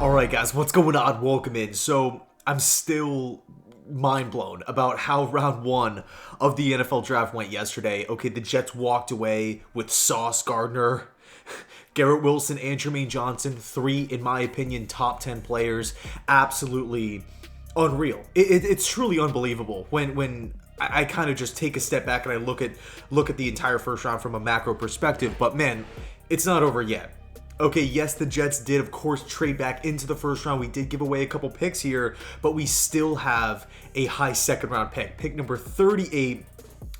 Alright guys, what's going on? Welcome in. So, I'm still mind blown about how round one of the NFL draft went yesterday. Okay, the Jets walked away with Sauce Gardner, Garrett Wilson, and Jermaine Johnson. Three, in my opinion, top 10 players. Absolutely unreal. It's truly unbelievable when I kind of just take a step back and I look at the entire first round from a macro perspective. But man, it's not over yet. Okay, yes, the Jets did, of course, trade back into the first round. We did give away a couple picks here, but we still have a high second round pick. Pick number 38.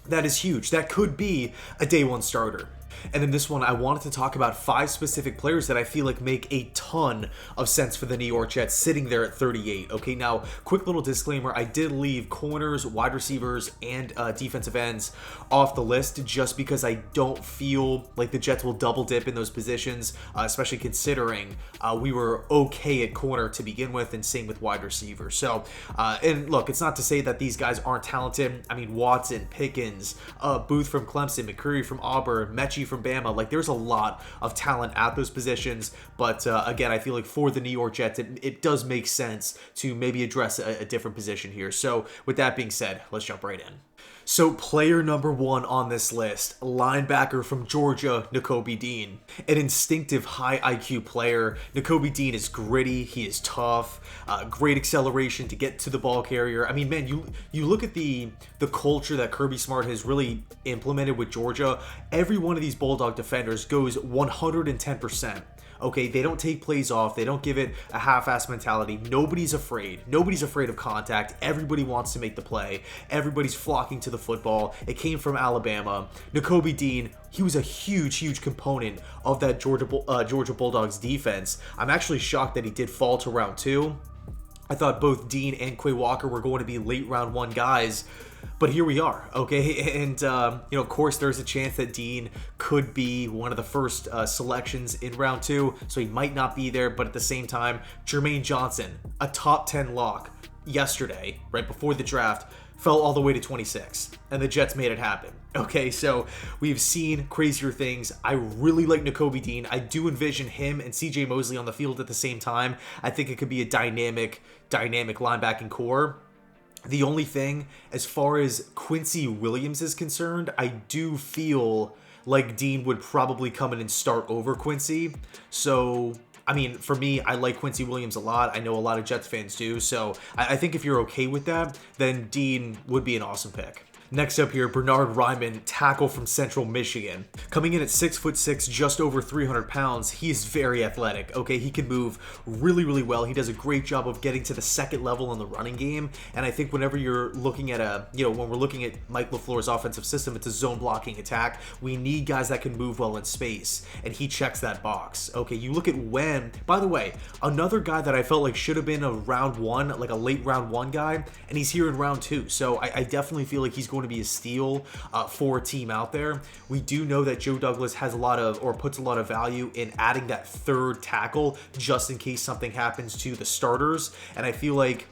That is huge. That could be a day one starter. And in this one, I wanted to talk about 5 specific players that I feel like make a ton of sense for the New York Jets sitting there at 38. Okay, now, quick little disclaimer. I did leave corners, wide receivers, and defensive ends off the list just because I don't feel like the Jets will double dip in those positions, especially considering we were okay at corner to begin with, and same with wide receiver. So, and look, it's not to say that these guys aren't talented. I mean, Watson, Pickens, Booth from Clemson, McCreary from Auburn, Mechie from Bama. Like, there's a lot of talent at those positions, but again, I feel like for the New York Jets, it does make sense to maybe address a different position here. So with that being said, let's jump right in. So player number 1 on this list, linebacker from Georgia, Nakobe Dean. An instinctive high IQ player. Nakobe Dean is gritty, he is tough, great acceleration to get to the ball carrier. I mean, man, you look at the culture that Kirby Smart has really implemented with Georgia. Every one of these Bulldog defenders goes 110%. Okay, they don't take plays off. They don't give it a half-ass mentality. Nobody's afraid. Nobody's afraid of contact. Everybody wants to make the play. Everybody's flocking to the football. It came from Alabama. Nakobe Dean, he was a huge component of that Georgia Bulldogs defense. I'm actually shocked that he did fall to round 2. I thought both Dean and Quay Walker were going to be late round 1 guys. But here we are, okay? And, of course, there's a chance that Dean could be one of the first selections in round 2, so he might not be there. But at the same time, Jermaine Johnson, a top 10 lock yesterday, right before the draft, fell all the way to 26, and the Jets made it happen. Okay, so we've seen crazier things. I really like Nakobe Dean. I do envision him and CJ Mosley on the field at the same time. I think it could be a dynamic linebacking core. The only thing, as far as Quincy Williams is concerned, I do feel like Dean would probably come in and start over Quincy. So, I mean, for me, I like Quincy Williams a lot. I know a lot of Jets fans do. So, I think if you're okay with that, then Dean would be an awesome pick. Next up here, Brenhard Raimann, tackle from Central Michigan. Coming in at 6'6", just over 300 pounds, he is very athletic. Okay, he can move really well. He does a great job of getting to the second level in the running game. And I think whenever you're looking at when we're looking at Mike LaFleur's offensive system, it's a zone blocking attack. We need guys that can move well in space, and he checks that box. Okay, you look at when, by the way, another guy that I felt like should have been a round 1, like a late round 1 guy, and he's here in round 2. So I definitely feel like he's going to be a steal for a team out there. We do know that Joe Douglas has puts a lot of value in adding that third tackle just in case something happens to the starters. And I feel like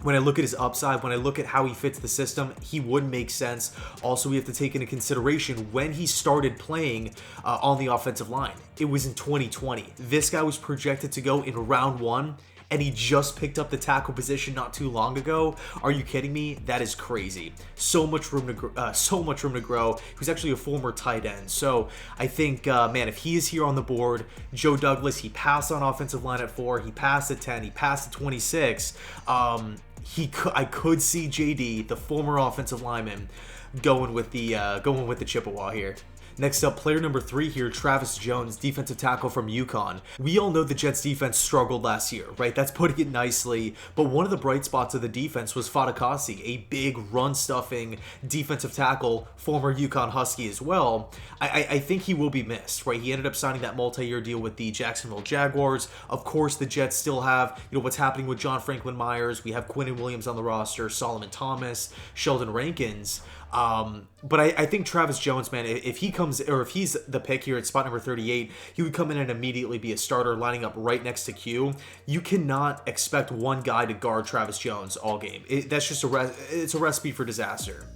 when I look at his upside, when I look at how he fits the system, he would make sense. Also, we have to take into consideration when he started playing on the offensive line. It was in 2020. This guy was projected to go in round 1, and he just picked up the tackle position not too long ago. Are you kidding me? That is crazy. So much room to grow. He was actually a former tight end. So I think, man, if he is here on the board, Joe Douglas, he passed on offensive line at 4, he passed at 10, he passed at 26. I could see JD, the former offensive lineman, going with the Chippewa here. Next up, player number 3 here, Travis Jones, defensive tackle from UConn. We all know the Jets defense struggled last year, right? That's putting it nicely. But one of the bright spots of the defense was Fadakasi, a big run-stuffing defensive tackle, former UConn Husky as well. I think he will be missed, right? He ended up signing that multi-year deal with the Jacksonville Jaguars. Of course, the Jets still have, what's happening with John Franklin Myers. We have Quinnen Williams on the roster, Solomon Thomas, Sheldon Rankins. But I think Travis Jones, man, if he's the pick here at spot number 38, he would come in and immediately be a starter lining up right next to Q. You cannot expect one guy to guard Travis Jones all game. That's just it's a recipe for disaster.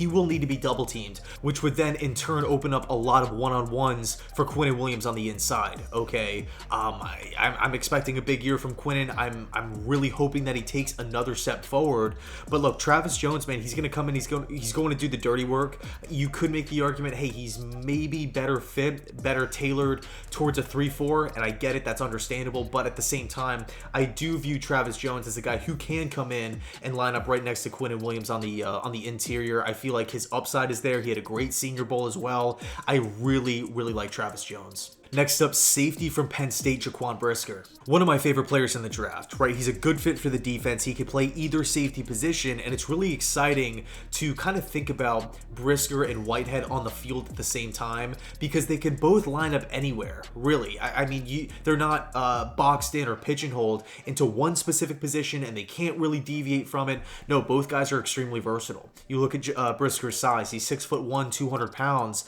he will need to be double teamed, which would then in turn open up a lot of one-on-ones for Quinnen Williams on the inside. Okay, I'm expecting a big year from Quinnen. I'm really hoping that he takes another step forward. But look, Travis Jones, man, he's going to come in. He's going to do the dirty work. You could make the argument, hey, he's maybe better fit, better tailored towards a 3-4, and I get it. That's understandable. But at the same time, I do view Travis Jones as a guy who can come in and line up right next to Quinnen Williams on the interior. I feel like his upside is there. He had a great Senior Bowl as well. I really like Travis Jones. Next up, safety from Penn State, Jaquan Brisker. One of my favorite players in the draft, right? He's a good fit for the defense. He could play either safety position, and it's really exciting to kind of think about Brisker and Whitehead on the field at the same time because they can both line up anywhere, really. I mean, they're not boxed in or pigeonholed into one specific position, and they can't really deviate from it. No, both guys are extremely versatile. You look at Brisker's size. He's 6'1", 200 pounds,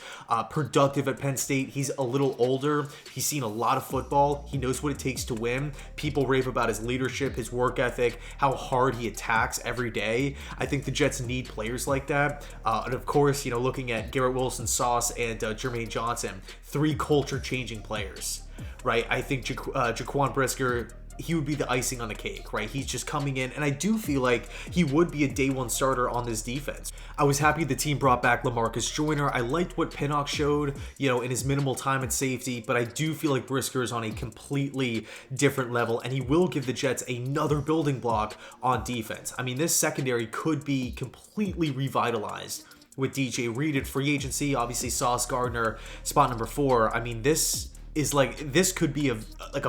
productive at Penn State. He's a little older. He's seen a lot of football. He knows what it takes to win. People rave about his leadership, his work ethic, how hard he attacks every day. I think the Jets need players like that. And of course, looking at Garrett Wilson, Sauce, and Jermaine Johnson, 3 culture-changing players, right? I think Jaquan Brisker, he would be the icing on the cake, right? He's just coming in, and I do feel like he would be a day one starter on this defense. I was happy the team brought back LaMarcus Joyner. I liked what Pinnock showed, in his minimal time at safety, but I do feel like Brisker is on a completely different level, and he will give the Jets another building block on defense. I mean, this secondary could be completely revitalized with DJ Reed at free agency, obviously Sauce Gardner, spot number 4. I mean, this could be a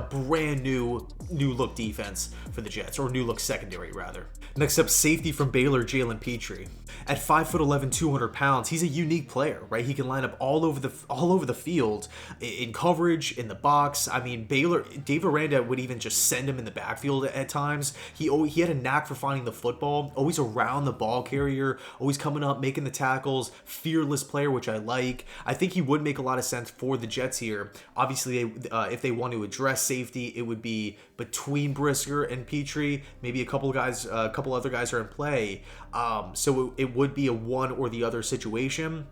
brand new look defense for the Jets, or new look secondary rather. Next up, safety from Baylor, Jalen Pitre. At 5'11", 200 pounds, he's a unique player, right? He can line up all over the field, in coverage, in the box. I mean, Baylor, Dave Aranda would even just send him in the backfield at times. He had a knack for finding the football, always around the ball carrier, always coming up, making the tackles, fearless player, which I like. I think he would make a lot of sense for the Jets here. Obviously, if they want to address safety, it would be between Brisker and Pitre. Maybe a couple other guys are in play. So it would be a one or the other situation.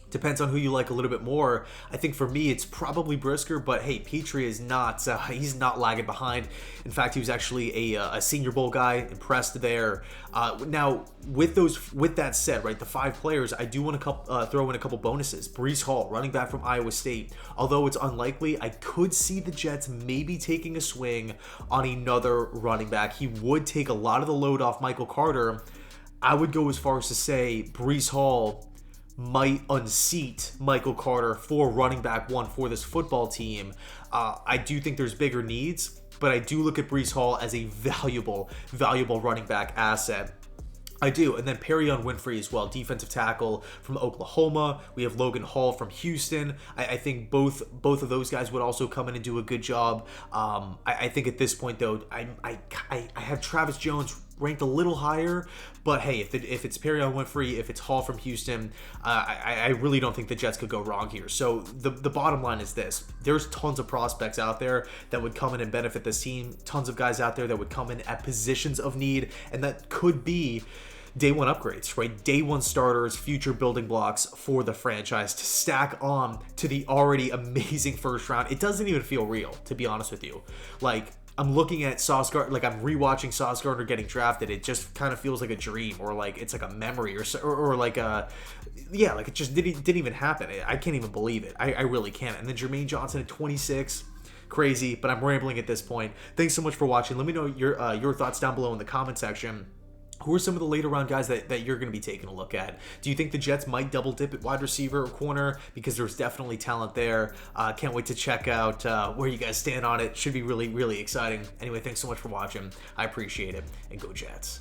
Depends on who you like a little bit more. I think for me, it's probably Brisker, but hey, Pitre is not, he's not lagging behind. In fact, he was actually a Senior Bowl guy, impressed there. Now, with that said, right, the 5 players, I do want to throw in a couple bonuses. Breece Hall, running back from Iowa State. Although it's unlikely, I could see the Jets maybe taking a swing on another running back. He would take a lot of the load off Michael Carter. I would go as far as to say Breece Hall might unseat Michael Carter for running back 1 for this football team. I do think there's bigger needs, but I do look at Breece Hall as a valuable running back asset. I do. And then Perion Winfrey as well, defensive tackle from Oklahoma. We have Logan Hall from Houston. I think both of those guys would also come in and do a good job. I think at this point, though, I have Travis Jones ranked a little higher, but hey, if it's Perion Winfrey, if it's Hall from Houston, I really don't think the Jets could go wrong here. So the bottom line is this: there's tons of prospects out there that would come in and benefit this team, tons of guys out there that would come in at positions of need, and that could be day one upgrades, right? Day one starters, future building blocks for the franchise to stack on to the already amazing first round. It doesn't even feel real, to be honest with you. Like, I'm looking at Sauce Gardner, like I'm rewatching Sauce Gardner getting drafted. It just kind of feels like a dream, or like it's like a memory, or like a, yeah, like it just didn't even happen. I can't even believe it. I really can't. And then Jermaine Johnson at 26. Crazy, but I'm rambling at this point. Thanks so much for watching. Let me know your thoughts down below in the comment section. Who are some of the later round guys that you're going to be taking a look at? Do you think the Jets might double dip at wide receiver or corner? Because there's definitely talent there. Can't wait to check out where you guys stand on it. Should be really, really exciting. Anyway, thanks so much for watching. I appreciate it. And go Jets.